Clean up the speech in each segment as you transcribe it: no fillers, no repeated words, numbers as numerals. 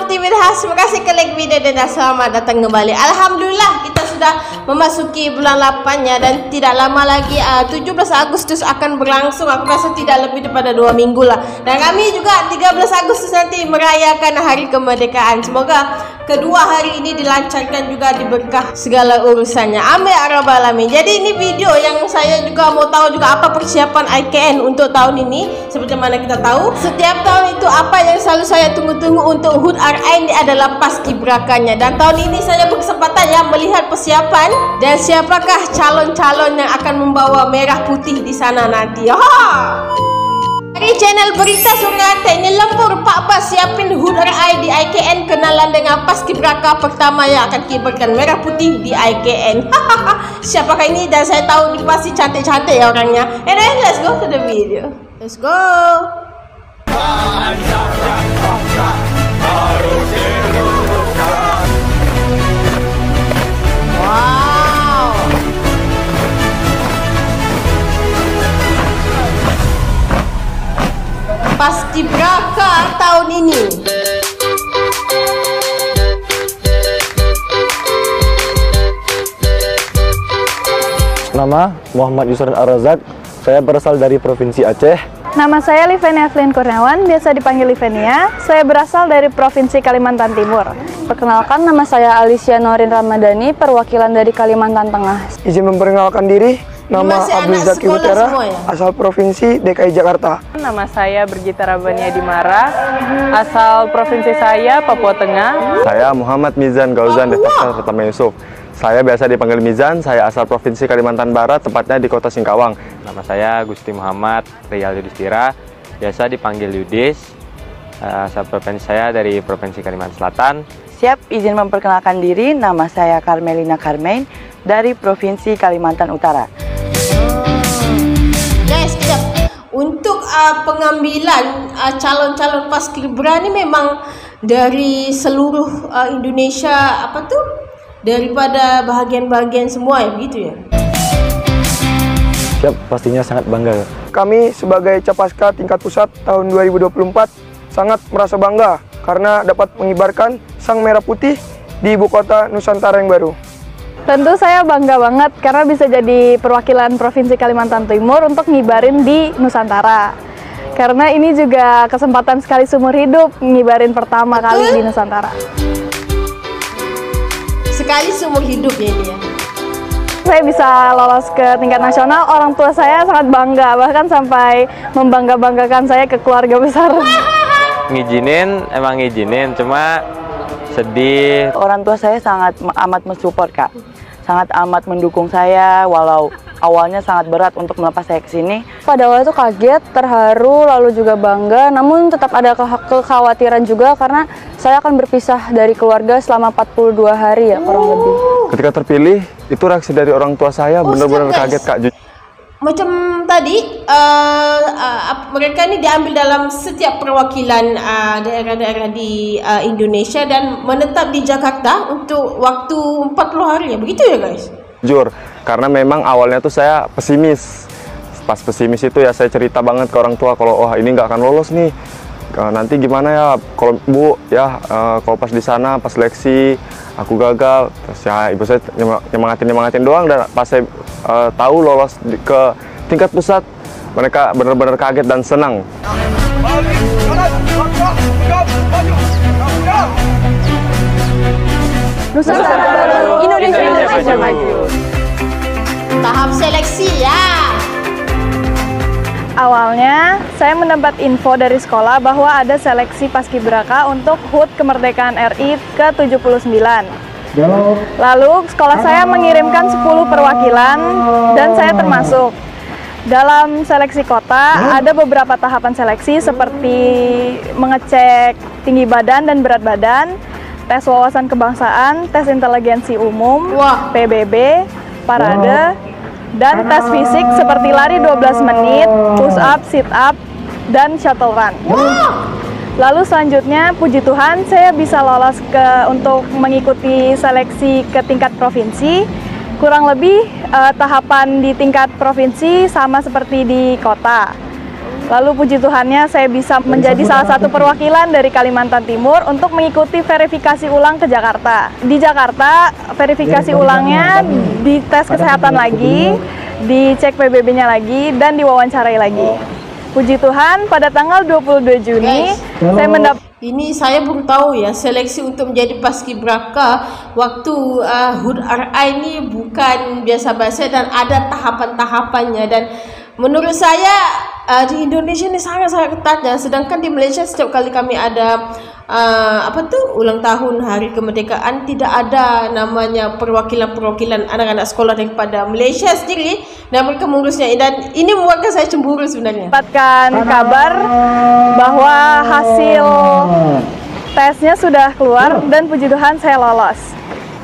aktivitas. Terima kasih ke like video dan selamat datang kembali. Alhamdulillah kita sudah memasuki bulan 8 ya, dan tidak lama lagi 17 Agustus akan berlangsung. Aku rasa tidak lebih daripada 2 minggu lah. Dan kami juga 13 Agustus nanti merayakan hari kemerdekaan. Semoga kedua hari ini dilancarkan juga, diberkah segala urusannya. Amin ya rabbal alamin. Jadi ini video yang saya juga mau tahu juga apa persiapan IKN untuk tahun ini. Seperti mana kita tahu, setiap tahun itu apa yang selalu saya tunggu-tunggu untuk HUT RI ini adalah paskibrakanya. Dan tahun ini saya berkesempatan ya melihat persiapan dan siapakah calon-calon yang akan membawa merah putih di sana nanti. Dari channel Berita Suryate ini lembur Pak Bas siapin HUT RI di IKN, kenalan dengan paskibraka pertama yang akan kibarkan merah putih di IKN. Siapakah ini? Dan saya tahu ini pasti cantik-cantik ya orangnya. And then let's go to the video. Let's go. Wow. Paskibraka tahun ini. Nama Muhammad Yusran Ar-Razak. Saya berasal dari Provinsi Aceh. Nama saya Livenia Evelyn Kurniawan, biasa dipanggil Livenia. Saya berasal dari Provinsi Kalimantan Timur. Perkenalkan, nama saya Alicia Norin Ramadhani, perwakilan dari Kalimantan Tengah. Izin memperkenalkan diri, nama Abdul Zaki Utara, asal Provinsi DKI Jakarta. Nama saya Brigita Rabania Dimara, asal Provinsi saya Papua Tengah. Saya Muhammad Mizan Gauzan Devasta Pertama Yusuf. Saya biasa dipanggil Mizan, saya asal Provinsi Kalimantan Barat, tepatnya di Kota Singkawang. Nama saya Gusti Muhammad Rial Yudhistira, biasa dipanggil Yudis. Asal provinsi saya dari Provinsi Kalimantan Selatan. Siap, izin memperkenalkan diri, nama saya Carmelina Carmen dari Provinsi Kalimantan Utara. Guys, sekejap. Untuk pengambilan calon-calon paskibra ini memang dari seluruh Indonesia, apa tuh? Daripada bahagian-bahagian semua ya, begitu ya? Siap, pastinya sangat bangga. Kami sebagai Capaska tingkat pusat tahun 2024 sangat merasa bangga karena dapat mengibarkan sang merah putih di ibu kota Nusantara yang baru. Tentu saya bangga banget karena bisa jadi perwakilan Provinsi Kalimantan Timur untuk ngibarin di Nusantara. Karena ini juga kesempatan sekali seumur hidup ngibarin pertama kali di Nusantara. Sekali seumur hidup ya ini ya. Saya bisa lolos ke tingkat nasional, orang tua saya sangat bangga, bahkan sampai membangga-banggakan saya ke keluarga besar. Ngizinin, emang ngizinin, cuma sedih. Orang tua saya sangat amat mensupport, Kak. Sangat amat mendukung saya, walau awalnya sangat berat untuk melepas saya ke sini. Pada awal itu kaget, terharu, lalu juga bangga, namun tetap ada kekhawatiran juga karena saya akan berpisah dari keluarga selama 42 hari ya, kurang lebih. Ketika terpilih, itu reaksi dari orang tua saya benar-benar kaget, Kak. Macam tadi, mereka ini diambil dalam setiap perwakilan daerah-daerah di Indonesia dan menetap di Jakarta untuk waktu 40 hari ya, begitu ya guys? Jujur, karena memang awalnya tuh saya pesimis. Pas pesimis itu ya saya cerita banget ke orang tua kalau wah ini nggak akan lolos nih. Nanti gimana ya kalau Bu ya kalau pas di sana pas seleksi aku gagal. Terus ya ibu saya nyemangatin doang, dan pas saya tahu lolos ke tingkat pusat, mereka benar-benar kaget dan senang. Nusantara baru, Indonesia maju. Tahap seleksi ya. Awalnya, saya mendapat info dari sekolah bahwa ada seleksi paskibraka untuk HUT Kemerdekaan RI ke-79. Lalu, sekolah saya mengirimkan 10 perwakilan dan saya termasuk. Dalam seleksi kota, ada beberapa tahapan seleksi seperti mengecek tinggi badan dan berat badan, tes wawasan kebangsaan, tes inteligensi umum, PBB, parade, dan tes fisik seperti lari 12 menit, push up, sit up, dan shuttle run. Lalu selanjutnya, puji Tuhan, saya bisa lolos untuk mengikuti seleksi ke tingkat provinsi. Kurang lebih tahapan di tingkat provinsi sama seperti di kota. Lalu puji Tuhannya saya bisa menjadi salah satu perwakilan dari Kalimantan Timur untuk mengikuti verifikasi ulang ke Jakarta. Di Jakarta, verifikasi ulangnya dites kesehatan lagi, dicek PBB-nya lagi, dan diwawancarai lagi. Puji Tuhan, pada tanggal 22 Juni, saya mendapat... Ini saya baru tahu ya, seleksi untuk menjadi paskibraka waktu HUT RI ini bukan biasa-biasa dan ada tahapan-tahapannya, dan menurut saya di Indonesia ini sangat-sangat ketat ya. Sedangkan di Malaysia setiap kali kami ada ulang tahun hari kemerdekaan, tidak ada namanya perwakilan anak-anak sekolah daripada Malaysia sendiri dan mereka mengurusnya, dan ini membuatkan saya cemburu sebenarnya. Dapatkan kabar bahwa hasil tesnya sudah keluar dan puji Tuhan saya lolos.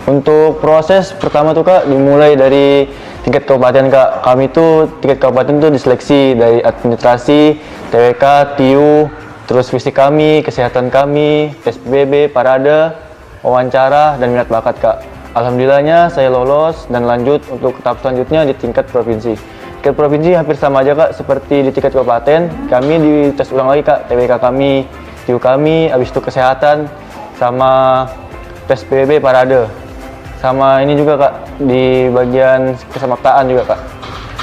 Untuk proses pertama tuh Kak, dimulai dari tingkat kabupaten Kak. Kami tuh tingkat kabupaten tuh diseleksi dari administrasi, TWK, TIU, terus fisik kami, kesehatan kami, tes PBB, parade, wawancara, dan minat bakat Kak. Alhamdulillahnya saya lolos dan lanjut untuk tahap selanjutnya di tingkat provinsi. Tingkat provinsi hampir sama aja Kak seperti di tingkat kabupaten. Kami dites ulang lagi Kak, TWK kami, TIU kami, habis itu kesehatan, sama tes PBB, parade. Sama ini juga Kak, di bagian kesamaptaan juga Kak,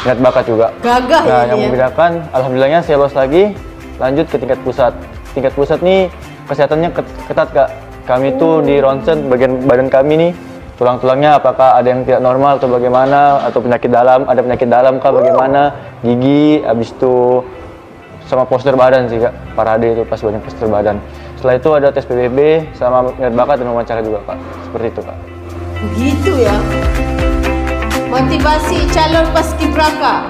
minat bakat juga. Gagah nah, ya. Yang membedakan, alhamdulillahnya saya lolos lagi, lanjut ke tingkat pusat. Tingkat pusat nih kesehatannya ketat Kak. Kami tuh di ronsen bagian badan kami nih, tulang-tulangnya apakah ada yang tidak normal atau bagaimana, atau penyakit dalam, ada penyakit dalam Kak bagaimana, gigi, habis itu sama postur badan sih Kak, parade itu pas banyak postur badan. Setelah itu ada tes PBB sama minat bakat dan wawancara juga Kak, seperti itu Kak. Begitu ya. Motivasi calon paskibraka.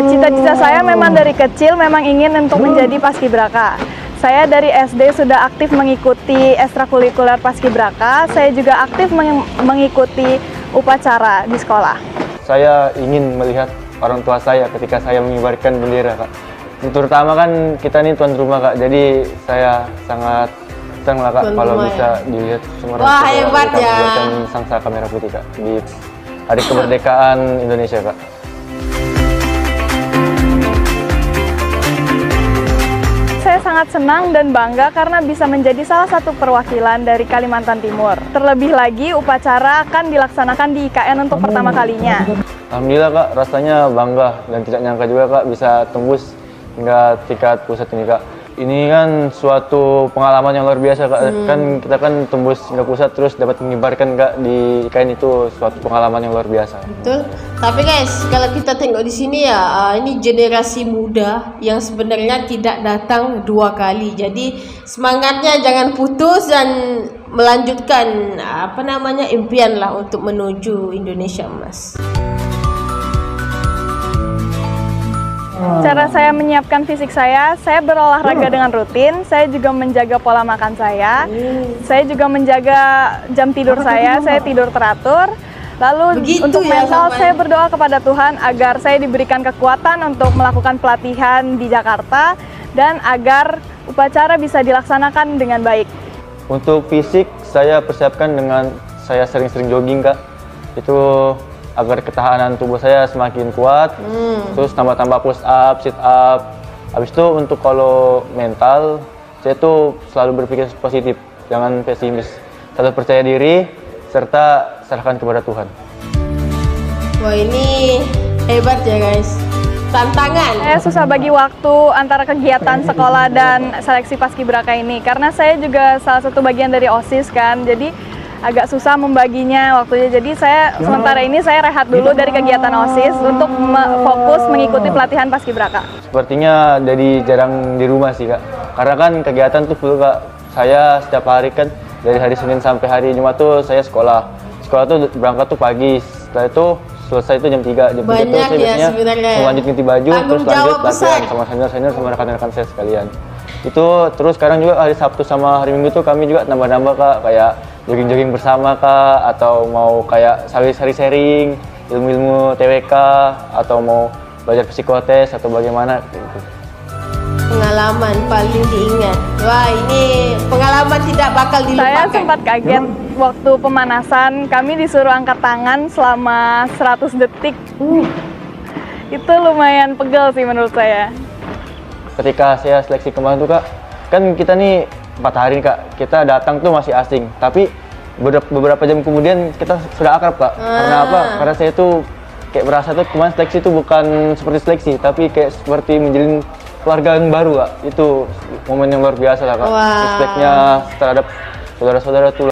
Cita-cita saya memang dari kecil memang ingin untuk menjadi paskibraka. Saya dari SD sudah aktif mengikuti ekstrakurikuler paskibraka. Saya juga aktif mengikuti upacara di sekolah. Saya ingin melihat orang tua saya ketika saya mengibarkan bendera Kak. Terutama kan kita nih tuan rumah Kak, jadi saya sangat senang lah Kak kalau bisa dilihat semua orang Wah, hebat ya. Buatan Sangsaka Merah Putih Kak di Hari Kemerdekaan Indonesia Kak. Saya sangat senang dan bangga karena bisa menjadi salah satu perwakilan dari Kalimantan Timur. Terlebih lagi upacara akan dilaksanakan di IKN untuk pertama kalinya. Alhamdulillah Kak, rasanya bangga dan tidak nyangka juga Kak bisa tembus hingga tingkat pusat ini Kak. Ini kan suatu pengalaman yang luar biasa Kak. Kan kita kan tembus hingga pusat terus dapat mengibarkan Kak di IKN, itu suatu pengalaman yang luar biasa. Betul. Tapi guys, kalau kita tengok di sini ya, ini generasi muda yang sebenarnya tidak datang dua kali. Jadi semangatnya jangan putus dan melanjutkan impian lah untuk menuju Indonesia Emas. Cara saya menyiapkan fisik saya berolahraga dengan rutin, saya juga menjaga pola makan saya juga menjaga jam tidur saya tidur teratur. Lalu Begitu untuk ya, mental, sampai. saya berdoa kepada Tuhan agar saya diberikan kekuatan untuk melakukan pelatihan di Jakarta dan agar upacara bisa dilaksanakan dengan baik. Untuk fisik, saya persiapkan dengan saya sering-sering jogging Kak. Itu agar ketahanan tubuh saya semakin kuat, terus tambah-tambah push up, sit up. Habis itu untuk kalau mental, saya tuh selalu berpikir positif, jangan pesimis. Selalu percaya diri, serta serahkan kepada Tuhan. Wah, ini hebat ya guys. Tantangan. Saya susah bagi waktu antara kegiatan sekolah dan seleksi paskibraka ini, karena saya juga salah satu bagian dari OSIS kan, jadi agak susah membaginya waktunya. Jadi saya sementara ini saya rehat dulu dari kegiatan OSIS untuk fokus mengikuti pelatihan paskibraka. Sepertinya jadi jarang di rumah sih Kak, karena kan kegiatan tuh full Kak. Saya setiap hari kan dari hari Senin sampai hari Jumat tuh saya sekolah tuh berangkat tuh pagi, setelah itu selesai itu jam 3, jam 3 tuh saya biasanya lanjut ganti baju, terus lanjut latihan sama senior sama rekan-rekan saya sekalian. Itu terus sekarang juga hari Sabtu sama hari Minggu tuh kami juga nambah-nambah Kak, kayak jogging-jogging bersama Kak, atau mau kayak sharing ilmu-ilmu TWK, atau mau belajar psikotes atau bagaimana gitu. Pengalaman paling diingat. Wah, ini pengalaman tidak bakal dilupakan. Saya sempat kaget waktu pemanasan, kami disuruh angkat tangan selama 100 detik. Itu lumayan pegel sih menurut saya. ketika saya seleksi kemarin tuh Kak, kan kita nih 4 hari nih Kak, kita datang tuh masih asing, tapi beberapa jam kemudian kita sudah akrab Kak. Karena apa? Karena saya tuh kayak berasa tuh kemarin seleksi itu bukan seperti seleksi, tapi kayak seperti menjalin keluarga yang baru Kak. Itu momen yang luar biasa lah Kak. Respeknya terhadap saudara-saudara tuh.